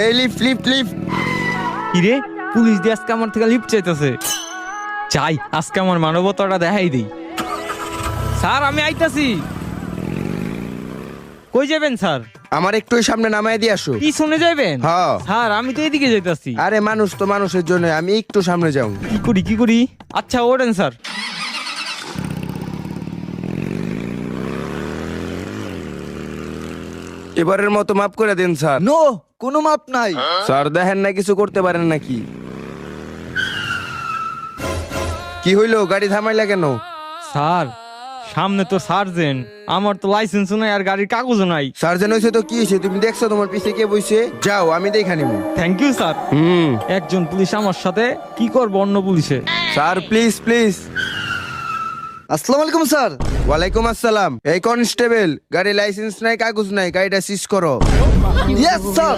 এই lift lift lift. কিরে police দিয়ে আজকে আমার থেকে লিফট চাইতেছে। চাই আজকে আমার মানবতাটা দেখাই দিই। স্যার আমি আইতাছি। কই যাবেন স্যার? আমার একটু ওই সামনে নামায় দিয়ে আসো। পিছনে যাবেন? হ্যাঁ। স্যার আমি তো এদিকে যাইতাছি। আরে মানুষ তো মানুষের জন্য, আমি একটু সামনে যাও। কি করি? আচ্ছা ওঠেন স্যার। এবারের মতো মাফ করে দেন স্যার। নো, কোনো মাপ নাই। স্যার দেখেন না কিছু করতে পারেন নাকি? কি হইলো, গাড়ি থামাইলা কেন? স্যার সামনে তো সার্জেন্ট, আমার তো লাইসেন্সও নাই আর গাড়ির কাগজও নাই। সার্জেন হয়েছে তো কি হয়েছে? তুমি দেখছো তোমার পিছে কে বইছে? যাও আমি দেখা নিব। Thank you sir. একজন পুলিশ আমার সাথে, কি করবো অন্য পুলিশে। Sir please please. আসসালামু আলাইকুম স্যার। ওয়ালাইকুম আসসালাম। এই কনস্টেবল, গাড়ি লাইসেন্স নাই, কাগজ নাই, গাড়িটা সিজ করো। Yes sir.